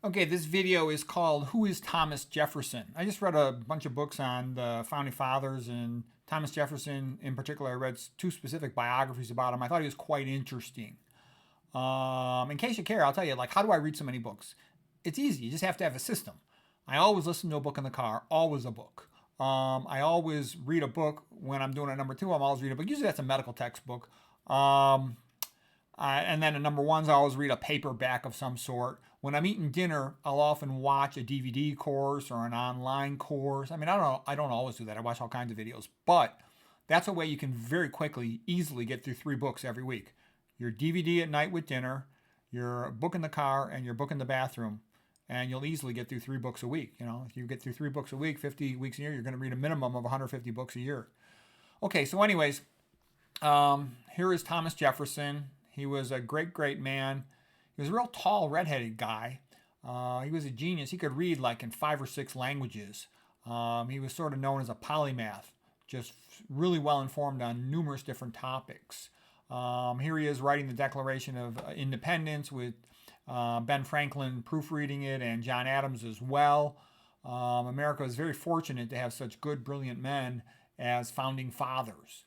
Okay, this video is called Who is Thomas Jefferson? I just read a bunch of books on the founding fathers, and Thomas Jefferson in particular. I read two specific biographies about him. I thought he was quite interesting. In case you care, I'll tell you, like, how do I read so many books? It's easy. You just have to have a system. I always listen to a book in the car, always a book. I always read a book when I'm doing a number two. I'm always reading a book. Usually that's a medical textbook. And then at number ones, I always read a paperback of some sort. When I'm eating dinner, I'll often watch a DVD course or an online course. I mean, I don't always do that. I watch all kinds of videos, but that's a way you can very quickly, easily get through 3 books every week. Your DVD at night with dinner, your book in the car, and your book in the bathroom, and you'll easily get through 3 books a week. You know, if you get through 3 books a week, 50 weeks a year, you're going to read a minimum of 150 books a year. Okay, so anyways, here is Thomas Jefferson. He was a great, great man. He was a real tall, redheaded guy. He was a genius. He could read like in 5 or 6 languages. He was sort of known as a polymath, just really well informed on numerous different topics. Here he is writing the Declaration of Independence with Ben Franklin proofreading it and John Adams as well. America is very fortunate to have such good, brilliant men as founding fathers.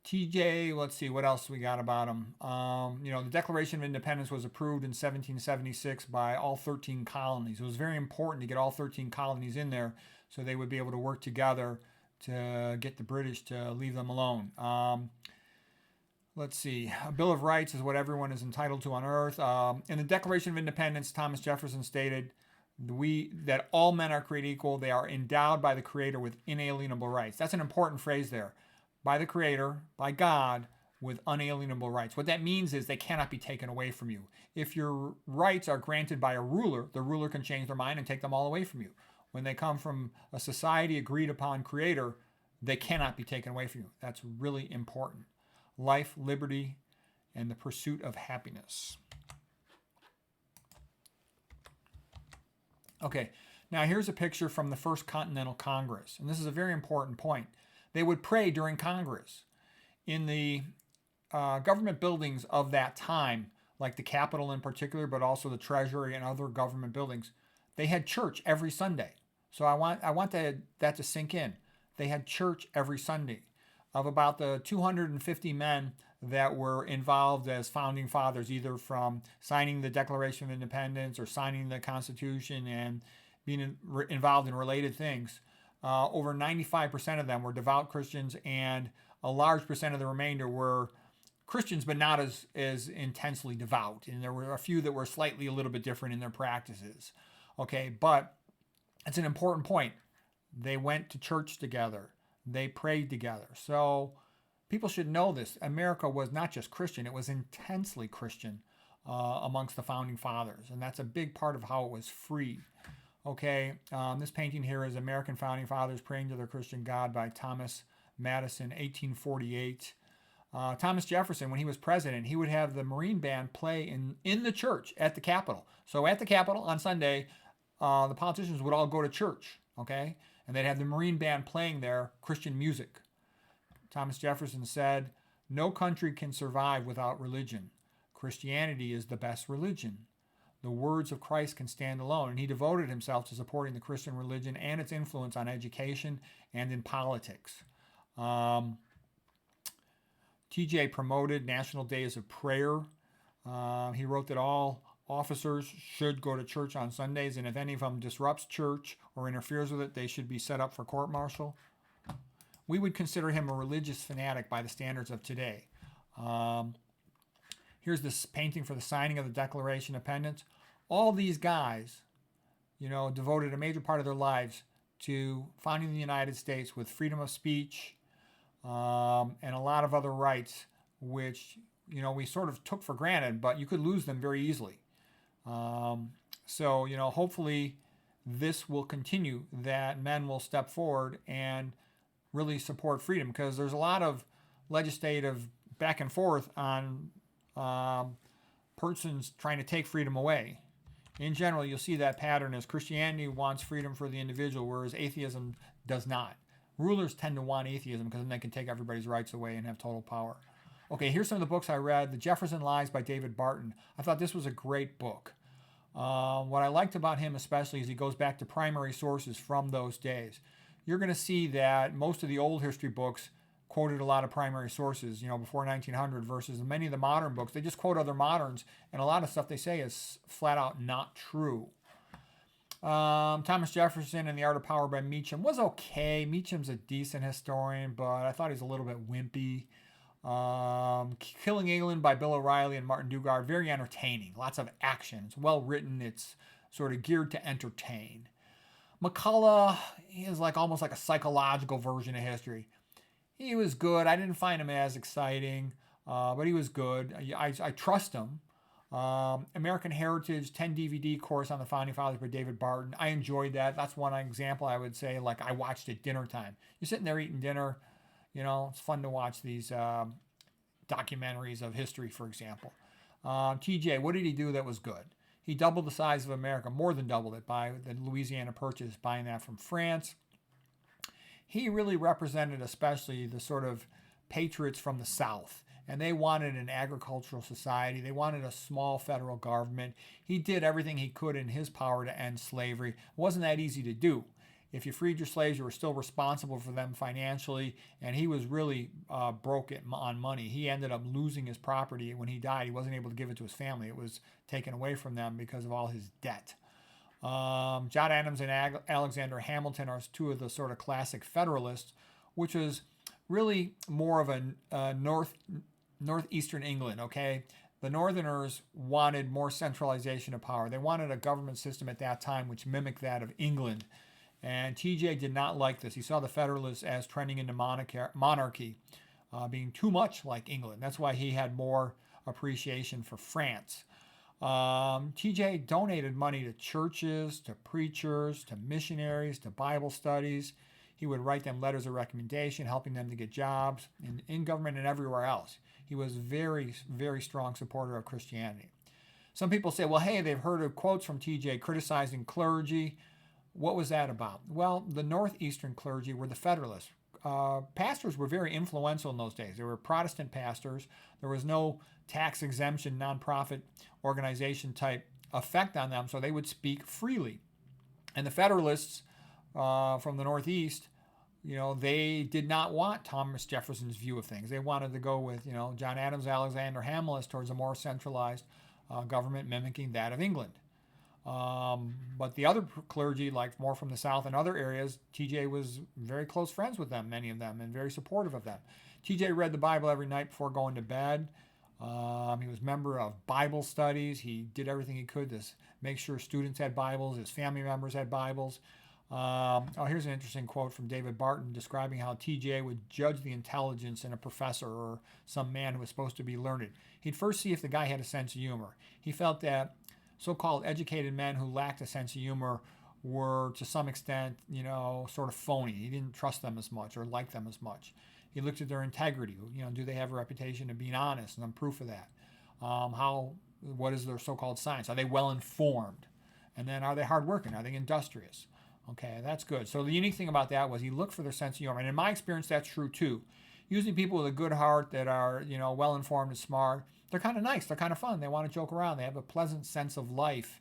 TJ, let's see what else we got about him. The Declaration of Independence was approved in 1776 by all 13 colonies. It was very important to get all 13 colonies in there so they would be able to work together to get the British to leave them alone. Let's see. A Bill of Rights is what everyone is entitled to on earth. In the Declaration of Independence, Thomas Jefferson stated that all men are created equal. They are endowed by the Creator with inalienable rights. That's an important phrase there. By the Creator, by God, with unalienable rights. What that means is they cannot be taken away from you. If your rights are granted by a ruler, the ruler can change their mind and take them all away from you. When they come from a society agreed upon Creator, they cannot be taken away from you. That's really important. Life, liberty, and the pursuit of happiness. Okay, now here's a picture from the First Continental Congress, and this is a very important point. They would pray during Congress. In the government buildings of that time, like the Capitol in particular, but also the Treasury and other government buildings, they had church every Sunday. So I want that to sink in. They had church every Sunday. Of about the 250 men that were involved as founding fathers, either from signing the Declaration of Independence or signing the Constitution and being involved in related things, over 95% of them were devout Christians, and a large percent of the remainder were Christians, but not as intensely devout. And there were a few that were slightly a little bit different in their practices. Okay, but it's an important point. They went to church together. They prayed together. So people should know this. America was not just Christian, it was intensely Christian amongst the founding fathers. And that's a big part of how it was free. Okay, this painting here is American Founding Fathers Praying to Their Christian God by Thomas Madison, 1848. Thomas Jefferson, when he was president, he would have the Marine Band play in the church at the Capitol. So at the Capitol on Sunday, the politicians would all go to church, okay? And they'd have the Marine Band playing their Christian music. Thomas Jefferson said, "No country can survive without religion. Christianity is the best religion. The words of Christ can stand alone." And he devoted himself to supporting the Christian religion and its influence on education and in politics. TJ promoted National Days of Prayer. He wrote that all officers should go to church on Sundays, and if any of them disrupts church or interferes with it, they should be set up for court-martial. We would consider him a religious fanatic by the standards of today. Here's this painting for the signing of the Declaration of Independence. All these guys, devoted a major part of their lives to founding the United States with freedom of speech and a lot of other rights, which, we sort of took for granted, but you could lose them very easily. So, hopefully this will continue, that men will step forward and really support freedom, because there's a lot of legislative back and forth on persons trying to take freedom away. In general, you'll see that pattern as Christianity wants freedom for the individual, whereas atheism does not. Rulers tend to want atheism because then they can take everybody's rights away and have total power. Okay, here's some of the books I read. The Jefferson Lies by David Barton. I thought this was a great book. What I liked about him especially is he goes back to primary sources from those days. You're going to see that most of the old history books quoted a lot of primary sources, before 1900 versus many of the modern books. They just quote other moderns, and a lot of stuff they say is flat out not true. Thomas Jefferson and the Art of Power by Meacham was okay. Meacham's a decent historian, but I thought he's a little bit wimpy. Killing England by Bill O'Reilly and Martin Dugard, very entertaining. Lots of action. It's well written. It's sort of geared to entertain. McCullough is almost like a psychological version of history. He was good. I didn't find him as exciting, but he was good. I trust him. American Heritage 10 DVD course on the Founding Fathers by David Barton. I enjoyed that. That's one example I would say, I watched at dinner time. You're sitting there eating dinner. It's fun to watch these documentaries of history, for example. TJ, what did he do that was good? He doubled the size of America, more than doubled it, by the Louisiana Purchase, buying that from France. He really represented especially the sort of patriots from the South, and they wanted an agricultural society. They wanted a small federal government. He did everything he could in his power to end slavery. It wasn't that easy to do. If you freed your slaves, you were still responsible for them financially, and he was really broke on money. He ended up losing his property when he died. He wasn't able to give it to his family. It was taken away from them because of all his debt. John Adams and Alexander Hamilton are two of the sort of classic Federalists, which was really more of a northeastern England, okay? The Northerners wanted more centralization of power. They wanted a government system at that time which mimicked that of England. And TJ did not like this. He saw the Federalists as trending into monarchy, being too much like England. That's why he had more appreciation for France. TJ donated money to churches, to preachers, to missionaries, to Bible studies. He would write them letters of recommendation, helping them to get jobs in government and everywhere else. He was very, very strong supporter of Christianity. Some people say, well, hey, they've heard of quotes from TJ criticizing clergy. What was that about? Well, the northeastern clergy were the Federalists. Pastors were very influential in those days. They were Protestant pastors. There was no tax exemption, nonprofit organization type effect on them, so they would speak freely. And the Federalists from the Northeast, they did not want Thomas Jefferson's view of things. They wanted to go with, John Adams, Alexander Hamilton towards a more centralized government mimicking that of England. But the other clergy, more from the South and other areas, TJ was very close friends with them, many of them, and very supportive of them. TJ read the Bible every night before going to bed. He was a member of Bible studies. He did everything he could to make sure students had Bibles, his family members had Bibles. Here's an interesting quote from David Barton describing how TJ would judge the intelligence in a professor or some man who was supposed to be learned. He'd first see if the guy had a sense of humor. He felt that so-called educated men who lacked a sense of humor were, to some extent, sort of phony. He didn't trust them as much or like them as much. He looked at their integrity. Do they have a reputation of being honest? And some proof of that. What is their so-called science? Are they well-informed? And then are they hardworking? Are they industrious? Okay, that's good. So the unique thing about that was he looked for their sense of humor. And in my experience, that's true too. Usually people with a good heart that are, well-informed and smart, they're kind of nice. They're kind of fun. They want to joke around. They have a pleasant sense of life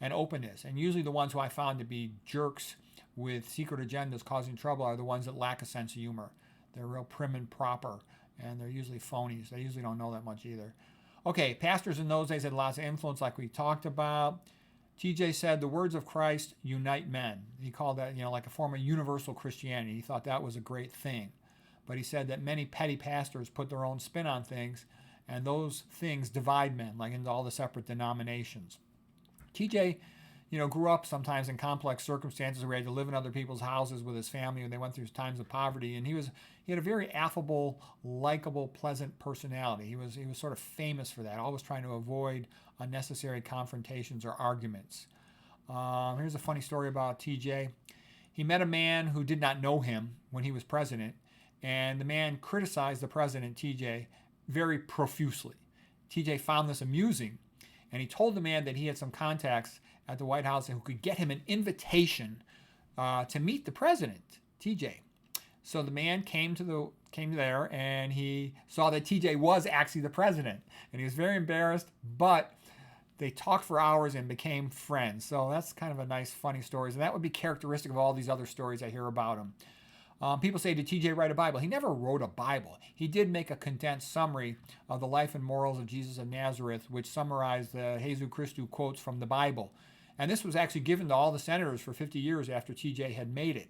and openness. And usually the ones who I found to be jerks with secret agendas causing trouble are the ones that lack a sense of humor. They're real prim and proper, and they're usually phonies. They usually don't know that much either. Okay, pastors in those days had lots of influence like we talked about. TJ said the words of Christ unite men. He called that, like a form of universal Christianity. He thought that was a great thing. But he said that many petty pastors put their own spin on things, and those things divide men, into all the separate denominations. TJ, grew up sometimes in complex circumstances where he had to live in other people's houses with his family when they went through times of poverty, and he had a very affable, likable, pleasant personality. He was sort of famous for that, always trying to avoid unnecessary confrontations or arguments. Here's a funny story about TJ. He met a man who did not know him when he was president, and the man criticized the president, TJ, very profusely. TJ found this amusing, and he told the man that he had some contacts at the White House who could get him an invitation to meet the president, TJ. So the man came to the came there and he saw that TJ was actually the president. And he was very embarrassed, but they talked for hours and became friends. So that's kind of a nice, funny story. And that would be characteristic of all these other stories I hear about him. People say, did TJ write a Bible? He never wrote a Bible. He did make a condensed summary of the life and morals of Jesus of Nazareth, which summarized the Jesu Christu quotes from the Bible. And this was actually given to all the senators for 50 years after TJ had made it.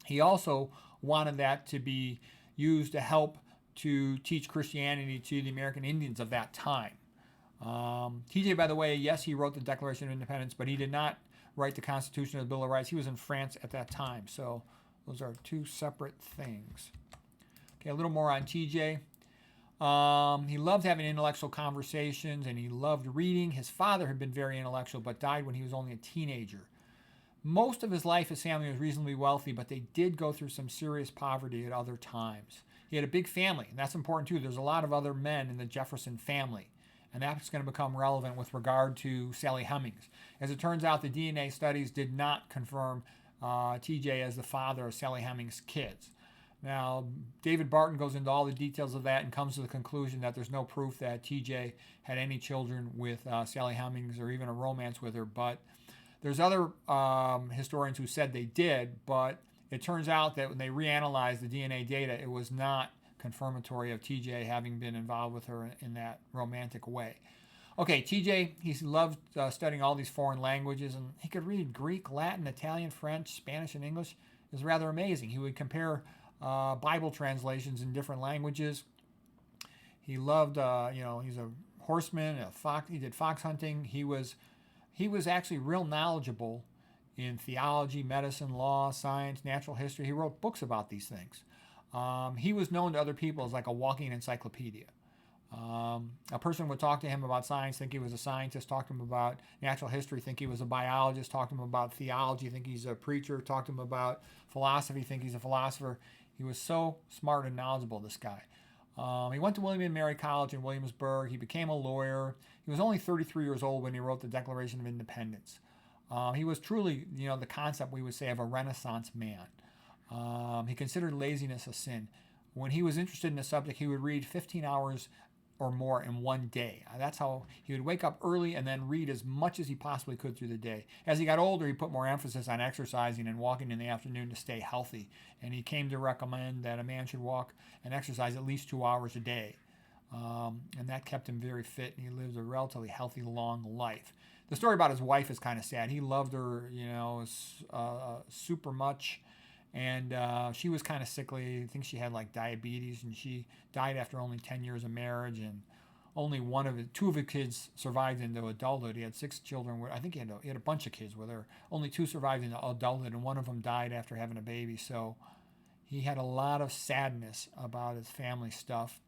He also wanted that to be used to help to teach Christianity to the American Indians of that time. TJ, by the way, yes, he wrote the Declaration of Independence, but he did not write the Constitution or the Bill of Rights. He was in France at that time. So those are two separate things. Okay, a little more on TJ. He loved having intellectual conversations and he loved reading. His father had been very intellectual but died when he was only a teenager. Most of his life, his family was reasonably wealthy, but they did go through some serious poverty at other times. He had a big family, and that's important too. There's a lot of other men in the Jefferson family, and that's going to become relevant with regard to Sally Hemings. As it turns out, the DNA studies did not confirm TJ as the father of Sally Hemings' kids. Now, David Barton goes into all the details of that and comes to the conclusion that there's no proof that TJ had any children with Sally Hemings or even a romance with her, but there's other historians who said they did, but it turns out that when they reanalyzed the DNA data, it was not confirmatory of TJ having been involved with her in that romantic way. Okay, TJ, he loved studying all these foreign languages, and he could read Greek, Latin, Italian, French, Spanish, and English. It was rather amazing. He would compare Bible translations in different languages. He loved, he's a horseman, he did fox hunting. He was actually real knowledgeable in theology, medicine, law, science, natural history. He wrote books about these things. He was known to other people as like a walking encyclopedia. A person would talk to him about science, think he was a scientist, talk to him about natural history, think he was a biologist, talk to him about theology, think he's a preacher, talk to him about philosophy, think he's a philosopher. He was so smart and knowledgeable, this guy. He went to William and Mary College in Williamsburg. He became a lawyer. He was only 33 years old when he wrote the Declaration of Independence. He was truly, the concept we would say of a Renaissance man. He considered laziness a sin. When he was interested in a subject, he would read 15 hours or more in one day. That's how he would wake up early and then read as much as he possibly could through the day. As he got older, he put more emphasis on exercising and walking in the afternoon to stay healthy. And he came to recommend that a man should walk and exercise at least 2 hours a day. And that kept him very fit, and he lived a relatively healthy, long life. The story about his wife is kind of sad. He loved her, super much. And she was kind of sickly. I think she had like diabetes, and she died after only 10 years of marriage. And only two of his kids survived into adulthood. He had 6 children. I think he had a bunch of kids with her. Only 2 survived into adulthood, and one of them died after having a baby. So he had a lot of sadness about his family stuff.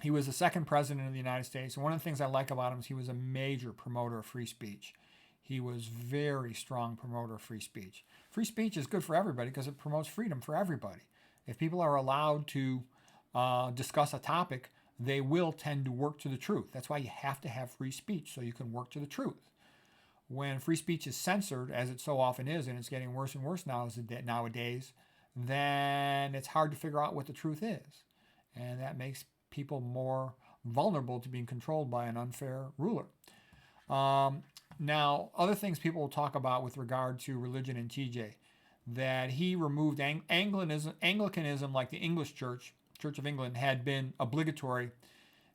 He was the second president of the United States. And one of the things I like about him is he was a major promoter of free speech. He was very strong promoter of free speech. Free speech is good for everybody because it promotes freedom for everybody. If people are allowed to discuss a topic, they will tend to work to the truth. That's why you have to have free speech, so you can work to the truth. When free speech is censored, as it so often is, and it's getting worse and worse nowadays, then it's hard to figure out what the truth is. And that makes people more vulnerable to being controlled by an unfair ruler. Now, other things people will talk about with regard to religion in TJ, that he removed Anglicanism, like the English Church of England, had been obligatory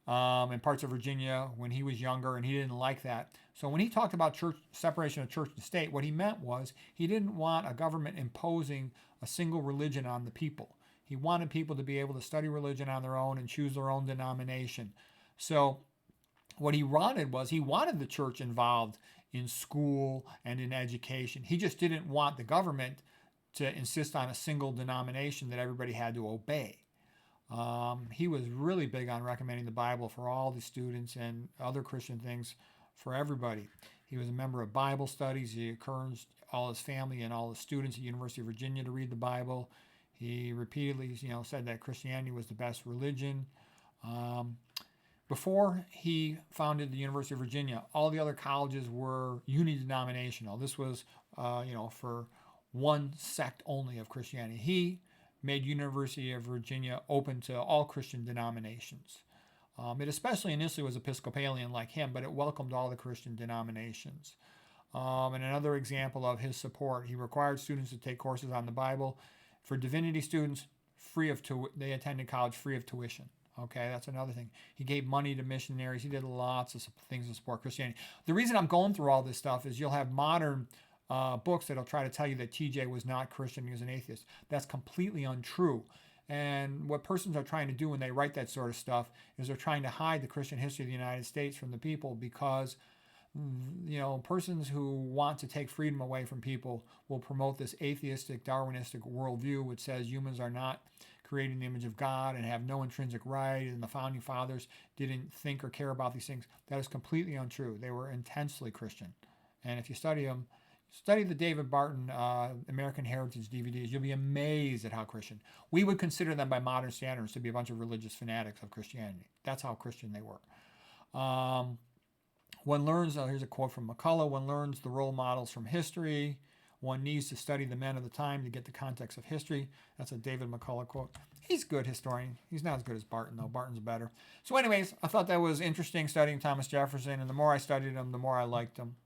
in parts of Virginia when he was younger, and he didn't like that. So when he talked about separation of church and state, what he meant was he didn't want a government imposing a single religion on the people. He wanted people to be able to study religion on their own and choose their own denomination. So what he wanted was the church involved in school and in education. He just didn't want the government to insist on a single denomination that everybody had to obey. He was really big on recommending the Bible for all the students and other Christian things for everybody. He was a member of Bible studies. He encouraged all his family and all the students at the University of Virginia to read the Bible. He repeatedly, said that Christianity was the best religion. Before he founded the University of Virginia, all the other colleges were unidenominational. This was, for one sect only of Christianity. He made University of Virginia open to all Christian denominations. It especially initially was Episcopalian like him, but it welcomed all the Christian denominations. And another example of his support, he required students to take courses on the Bible. For divinity students, they attended college free of tuition. Okay, that's another thing. He gave money to missionaries. He did lots of things to support Christianity. The reason I'm going through all this stuff is you'll have modern books that'll try to tell you that TJ was not Christian, he was an atheist. That's completely untrue. And what persons are trying to do when they write that sort of stuff is they're trying to hide the Christian history of the United States from the people, because persons who want to take freedom away from people will promote this atheistic, Darwinistic worldview, which says humans are not created in the image of God and have no intrinsic right, and the founding fathers didn't think or care about these things. That is completely untrue. They were intensely Christian. And if you study them, study the David Barton American Heritage DVDs, you'll be amazed at how Christian. We would consider them by modern standards to be a bunch of religious fanatics of Christianity. That's how Christian they were. One learns, here's a quote from McCullough, one learns the role models from history. One needs to study the men of the time to get the context of history. That's a David McCullough quote. He's a good historian. He's not as good as Barton, though. Barton's better. So anyways, I thought that was interesting studying Thomas Jefferson, and the more I studied him, the more I liked him.